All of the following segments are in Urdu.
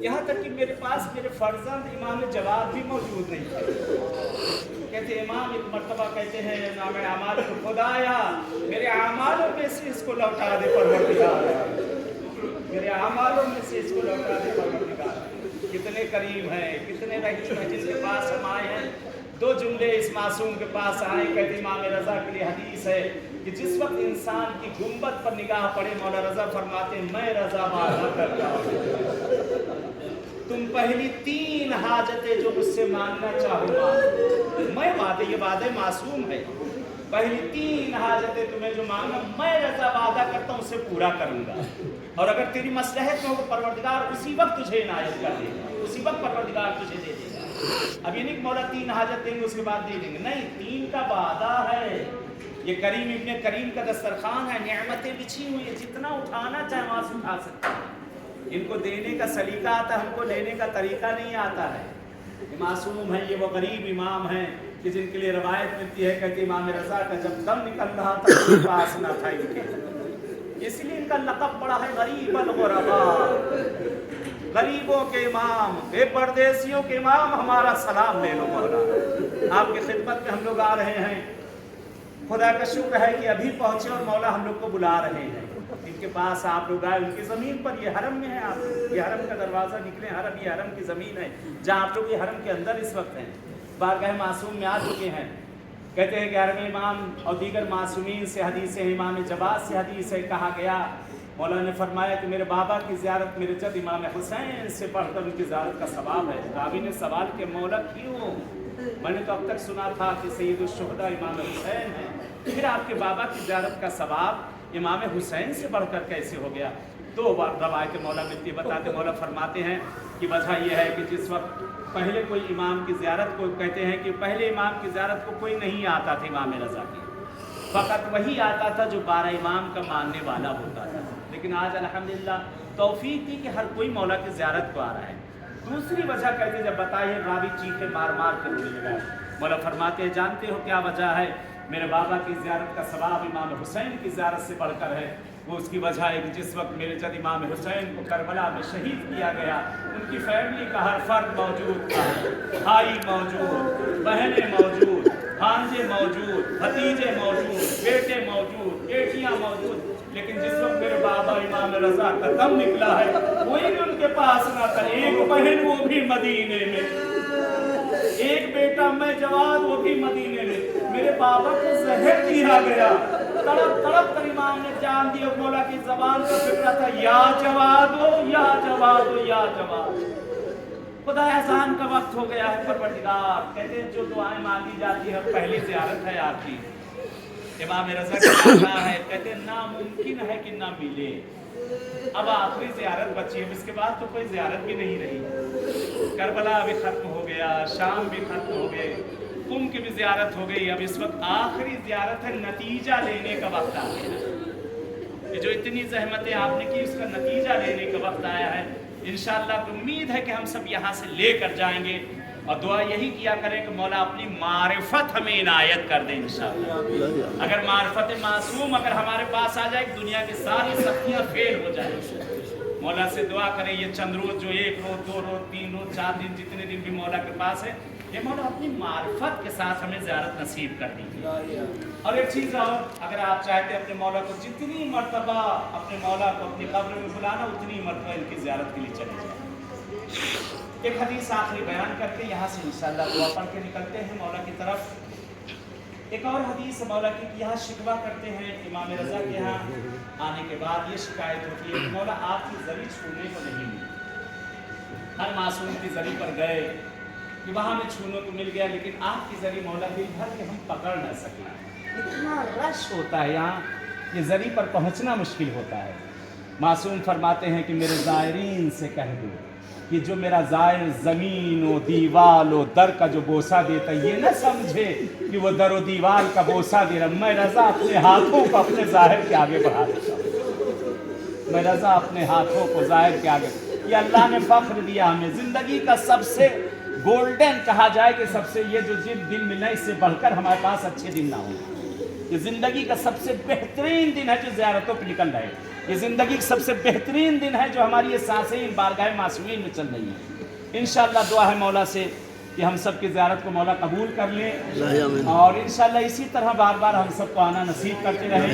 یہاں تک کہ میرے پاس میرے فرزند امام جواد بھی موجود نہیں تھے۔ کہتے امام ایک مرتبہ کہتے ہیں امام اعمال کو خدایا میرے اعمالوں میں سے اس کو لوٹا دے پروردگار، میرے اعمالوں میں سے اس کو لوٹا دے پروردگار۔ کتنے کریم ہیں، کتنے رحیم ہیں جن کے پاس ہم آئے ہیں۔ دو جملے اس معصوم کے پاس آئے، کہتے امام رضا کے لیے حدیث ہے کہ جس وقت انسان کی گنبد پر نگاہ پڑے مولا رضا فرماتے ہیں میں رضا وعدہ کرتا ہوں تم پہلی 3 حاجتیں جو مجھ سے مانگنا چاہو مانگو، میں وعدے، یہ وعدے معصوم ہے، پہلی 3 حاجتیں تمہیں جو مانگنا میں رضا وعدہ کرتا ہوں اسے پورا کروں گا، اور اگر تیری مصلحت میں ہو تو پروردگار اسی وقت تجھے عنایت کر دے گا، اسی وقت پروردگار تجھے دے دے گا۔ اب یہ نہیں کہ مولا 3 حاجت دیں گے اس کے بعد دے دیں گے، نہیں، 3 کا وعدہ ہے۔ یہ کریم ابن کریم کا دسترخوان ہے، نعمتیں بچھی ہوئی ہیں، جتنا اٹھانا چاہے وہاں سے اٹھا سکتے ہیں۔ ان کو دینے کا سلیقہ آتا ہے، ہم کو لینے کا طریقہ نہیں آتا ہے۔ یہ معصوم ہیں، یہ وہ غریب امام ہیں کہ جن کے لیے روایت ملتی ہے، کہتے امام رضا کا جب دم نکل رہا تھا کوئی پاس نہ تھا ان کے، اس لیے ان کا لقب بڑا ہے غریب الغرباء، غریبوں کے امام، بے پردیسیوں کے امام، ہمارا سلام لے لو مولا۔ آپ کی خدمت میں ہم لوگ آ رہے ہیں، خدا کا شکر ہے کہ ابھی پہنچے اور مولا ہم لوگ کو بلا رہے ہیں۔ ان کے پاس آپ لوگ آئے، ان کی زمین پر، یہ حرم میں ہے، آپ یہ حرم کا دروازہ نکلے، حرم یہ حرم کی زمین ہے جہاں آپ لوگ یہ حرم کے اندر اس وقت ہیں، بارگاہ معصوم میں آ چکے ہیں۔ کہتے ہیں کہ 11ویں امام اور دیگر معصومین سے حدیث ہے، امام جواد سے حدیث ہے، کہا گیا مولا نے فرمایا کہ میرے بابا کی زیارت میرے جد امام حسین سے پڑھ کر ان کی زیارت کا ثواب ہے۔ راوی نے سوال کیا مولا کیوں؟ میں نے تو اب تک سنا تھا کہ سید الشہداء امام حسین ہیں، پھر آپ کے بابا کی زیارت کا ثواب امام حسین سے بڑھ کر کیسے ہو گیا؟ 2 بار روایت مولا ملتی بتاتے، مولا فرماتے ہیں کہ وجہ یہ ہے کہ جس وقت پہلے کوئی امام کی زیارت کو، کہتے ہیں کہ پہلے امام کی زیارت کو کوئی نہیں آتا تھا امام رضا کی، فقط وہی آتا تھا جو 12 امام کا ماننے والا ہوتا تھا، لیکن آج الحمدللہ توفیق تھی کہ ہر کوئی مولا کی زیارت کو آ رہا ہے۔ دوسری وجہ کہتے جب بتائیے، راوی چیخے مار مار کر رونے لگا، مولا فرماتے ہیں جانتے ہو کیا وجہ ہے؟ میرے بابا کی زیارت کا ثواب امام حسین کی زیارت سے بڑھ کر ہے۔ وہ اس کی وجہ ہے کہ جس وقت میرے جد امام حسین کو کربلا میں شہید کیا گیا، ان کی فیملی کا ہر فرد موجود تھا، بھائی موجود، بہنیں موجود، بھانجے موجود، بھتیجے موجود، بیٹے موجود، بیٹیاں موجود، لیکن جس وقت میرے بابا امام رضا کا دم نکلا ہے کوئی بھی ان کے پاس نہ تھا، ایک بہن وہ بھی مدینے میں، ایک بیٹا میں جواد وہ بھی مدینے میں، میرے بابا کو زہر دیا گیا، تڑپ تڑپ کر امام نے جان دی، اور مولا کی زبان کا فکرہ تھا یا جوادو یا جوادو یا جواد۔ خدا اذان کا وقت ہو گیا ہے، پروردگار کہتے ہیں جو دعائیں مانگی جاتی ہے پہلی زیارت ہے آپ کی، امام رضا کا کہنا ہے، کہتے ہیں ناممکن ہے کہ نہ ملے، اب آخری زیارت بچی ہے، اس کے بعد تو کوئی زیارت بھی نہیں رہی، کربلا بھی ختم ہو گیا، شام بھی ختم ہو گئے، قم کی بھی زیارت ہو گئی، اب اس وقت آخری زیارت ہے، نتیجہ لینے کا وقت آ گیا، کہ جو اتنی زحمتیں آپ نے کی اس کا نتیجہ لینے کا وقت آیا ہے۔ انشاءاللہ تو امید ہے کہ ہم سب یہاں سے لے کر جائیں گے، اور دعا یہی کیا کریں کہ مولا اپنی معرفت ہمیں عنایت کر دیں انشاءاللہ۔ اگر معرفت معصوم اگر ہمارے پاس آ جائے کہ دنیا کی ساری سختیاں فیل ہو جائیں، مولا سے دعا کریں یہ چند روز جو 1 روز 2 روز 3 روز 4 دن جتنے دن بھی مولا کے پاس ہے، یہ مولا اپنی معرفت کے ساتھ ہمیں زیارت نصیب کر دیجیے۔ اور ایک چیز اور، اگر آپ چاہتے ہیں اپنے مولا کو جتنی مرتبہ اپنے مولا کو اپنی قبر میں بلانا اتنی مرتبہ ان کی زیارت کے لیے چلے جائیں۔ ایک حدیث آخری بیان کر کے یہاں سے انشاءاللہ دعا پڑھ کے نکلتے ہیں مولا کی طرف۔ ایک اور حدیث مولا کی یہاں شکوہ کرتے ہیں، امام رضا کے یہاں آنے کے بعد یہ شکایت ہوتی ہے کہ مولا آپ کی زری چھونے کو نہیں ملی، ہر معصوم کی زری پر گئے کہ وہاں میں چھونے کو مل گیا، لیکن آپ کی زری مولا دل بھر کے ہم پکڑ نہ سکے، اتنا رش ہوتا ہے یہاں، یہ زری پر پہنچنا مشکل ہوتا ہے۔ معصوم فرماتے ہیں کہ میرے زائرین سے کہہ دو کہ جو میرا زائر زمین و دیوال و در کا جو بوسہ دیتا ہے یہ نہ سمجھے کہ وہ در و دیوال کا بوسہ دے رہا، میں رضا اپنے ہاتھوں کو اپنے ظاہر کے آگے بڑھا دیتا ہوں، میں رضا اپنے ہاتھوں کو ظاہر کے آگے، یہ اللہ نے فخر دیا ہمیں، زندگی کا سب سے گولڈن کہا جائے کہ سب سے یہ جو دن ملنا اس سے بڑھ کر ہمارے پاس اچھے دن نہ ہوں، یہ زندگی کا سب سے بہترین دن ہے جو زیارتوں پہ نکل رہے، یہ زندگی کی سب سے بہترین دن ہے جو ہماری یہ سانسیں ان بارگاہ معصومین میں چل رہی ہیں. انشاءاللہ دعا ہے مولا سے کہ ہم سب کی زیارت کو مولا قبول کر لیں اور انشاءاللہ اسی طرح بار بار ہم سب کو آنا نصیب کرتے رہیں.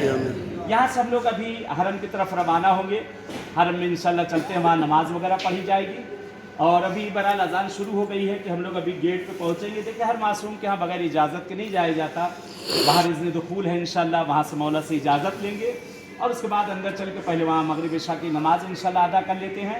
یہاں سے ہم لوگ ابھی حرم کی طرف روانہ ہوں گے. حرم میں انشاءاللہ چلتے ہیں, وہاں نماز وغیرہ پڑھی جائے گی اور ابھی برحال اذان شروع ہو گئی ہے کہ ہم لوگ ابھی گیٹ پہ پہنچیں گے. دیکھیں ہر معصوم کے ہاں بغیر اجازت کے نہیں جایا جاتا, باہر اذن دخول ہے انشاءاللہ, وہاں سے مولا سے اجازت لیں گے اور اس کے بعد اندر چل کے پہلے وہاں مغرب عشاء کی نماز انشاءاللہ ادا کر لیتے ہیں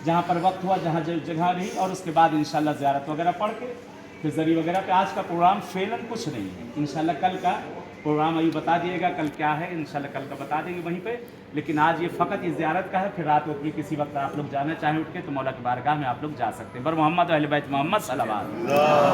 جہاں پر وقت ہوا, جہاں جگہ رہی, اور اس کے بعد انشاءاللہ زیارت وغیرہ پڑھ کے پھر ذری وغیرہ پہ. آج کا پروگرام فعلاً کچھ نہیں ہے, انشاءاللہ کل کا پروگرام ابھی بتا دیے گا کل کیا ہے, انشاءاللہ کل کا بتا دیں گے وہیں پہ. لیکن آج یہ فقط یہ زیارت کا ہے, پھر رات وقت میں کسی وقت آپ لوگ جانا چاہیں اٹھ کے تو مولا کی بارگاہ میں آپ لوگ جا سکتے ہیں. بر محمد و اہل بیت محمد صلی اللہ علیہ وسلم.